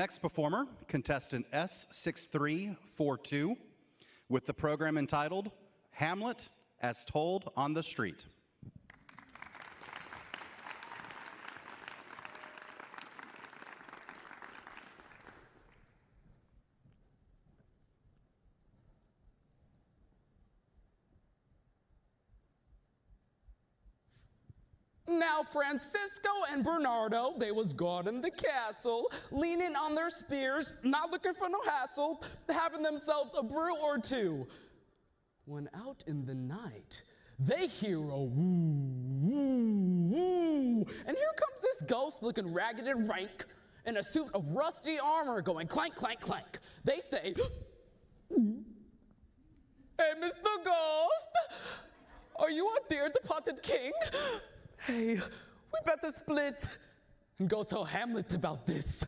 Next performer, contestant S6342, with the program entitled Hamlet as Told on the Street. Now Francisco and Bernardo, they was guarding the castle, leaning on their spears, not looking for no hassle, having themselves a brew or two. When out in the night, they hear a woo, woo, woo, and here comes this ghost looking ragged and rank in a suit of rusty armor going clank, clank, clank. They say, "Hey, Mr. Ghost, are you out there, the potted king? Hey, we better split and go tell Hamlet about this."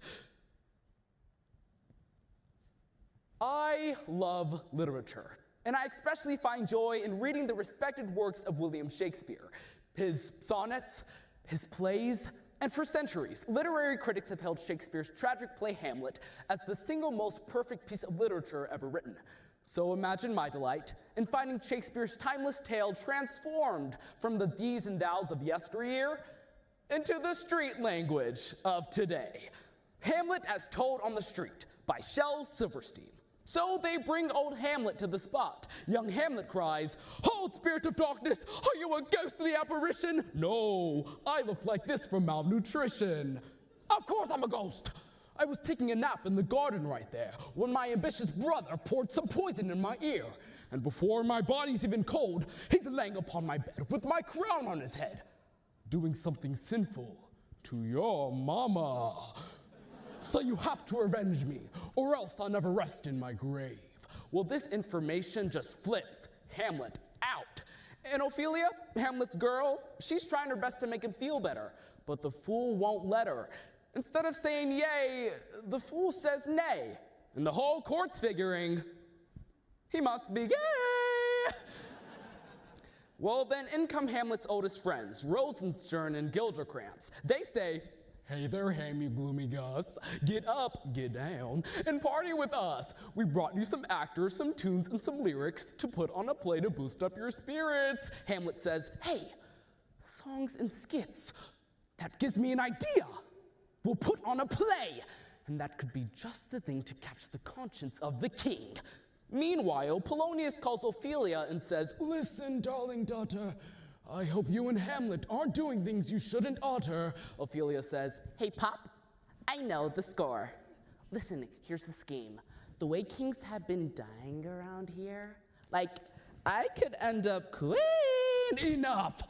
I love literature, and I especially find joy in reading the respected works of William Shakespeare, his sonnets, his plays, and for centuries, literary critics have held Shakespeare's tragic play Hamlet as the single most perfect piece of literature ever written. So imagine my delight in finding Shakespeare's timeless tale transformed from the these and thous of yesteryear into the street language of today. Hamlet as Told on the Street by Shel Silverstein. So they bring old Hamlet to the spot. Young Hamlet cries, "Hold, spirit of darkness, are you a ghostly apparition?" "No, I look like this from malnutrition." "Of course I'm a ghost. I was taking a nap in the garden right there when my ambitious brother poured some poison in my ear. And before my body's even cold, he's laying upon my bed with my crown on his head, doing something sinful to your mama. So you have to avenge me, or else I'll never rest in my grave." Well, this information just flips Hamlet out. And Ophelia, Hamlet's girl, she's trying her best to make him feel better, but the fool won't let her. Instead of saying yay, the fool says nay, and the whole court's figuring he must be gay. Well, then in come Hamlet's oldest friends, Rosenstern and Gilderkrantz. They say, "Hey there, Hammy Gloomy Gus, get up, get down, and party with us. We brought you some actors, some tunes, and some lyrics to put on a play to boost up your spirits." Hamlet says, "Hey, songs and skits, that gives me an idea. We'll put on a play, and that could be just the thing to catch the conscience of the king." Meanwhile, Polonius calls Ophelia and says, "Listen, darling daughter, I hope you and Hamlet aren't doing things you shouldn't oughter." Ophelia says, "Hey, Pop, I know the score. Listen, here's the scheme. The way kings have been dying around here, like, I could end up queen." "Enough!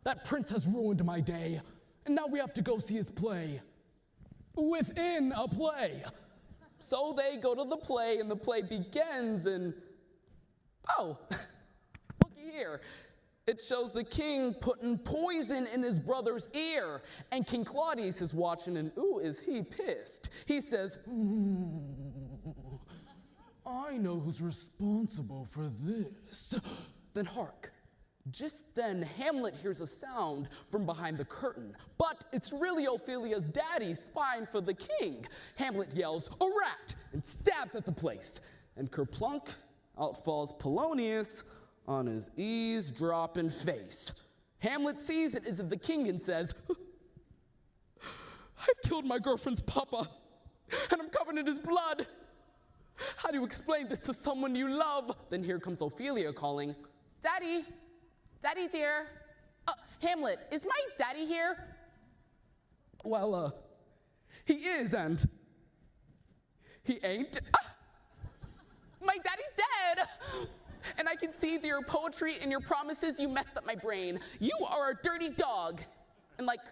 That prince has ruined my day, and now we have to go see his play. Within a play." So they go to the play, and the play begins, and oh, looky here. It shows the king putting poison in his brother's ear, and King Claudius is watching, and ooh, is he pissed. He says, "I know who's responsible for this." Then hark. Just then, Hamlet hears a sound from behind the curtain, but it's really Ophelia's daddy spying for the king. Hamlet yells, "A rat!" and stabs at the place. And kerplunk, out falls Polonius on his eavesdropping face. Hamlet sees it as if the king and says, "I've killed my girlfriend's papa, and I'm covered in his blood. How do you explain this to someone you love?" Then here comes Ophelia calling, "Daddy! Daddy dear, Hamlet, is my daddy here?" "Well, he is, and he ain't." "My daddy's dead, and I can see through your poetry and your promises you messed up my brain. You are a dirty dog, and like,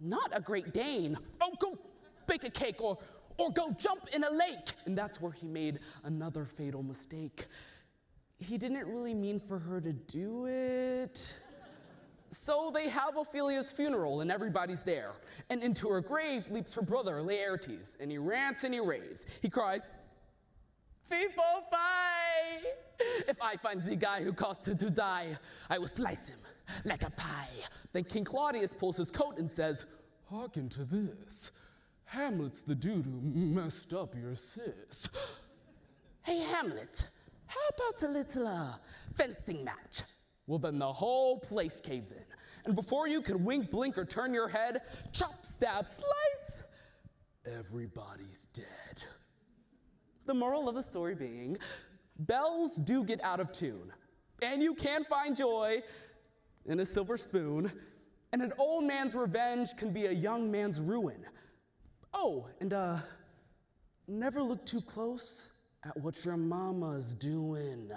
not a Great Dane. Oh, go bake a cake, or go jump in a lake." And that's where he made another fatal mistake. He didn't really mean for her to do it. So they have Ophelia's funeral, and everybody's there. And into her grave leaps her brother, Laertes, and he rants and he raves. He cries, "Fee, fo, fi! If I find the guy who caused her to die, I will slice him like a pie." Then King Claudius pulls his coat and says, "Hearken to this. Hamlet's the dude who messed up your sis. Hey, Hamlet, how about a little fencing match? Well, then the whole place caves in. And before you can wink, blink, or turn your head, chop, stab, slice, everybody's dead. The moral of the story being, bells do get out of tune, and you can find joy in a silver spoon, and an old man's revenge can be a young man's ruin. Oh, and never look too close at what your mama's doing.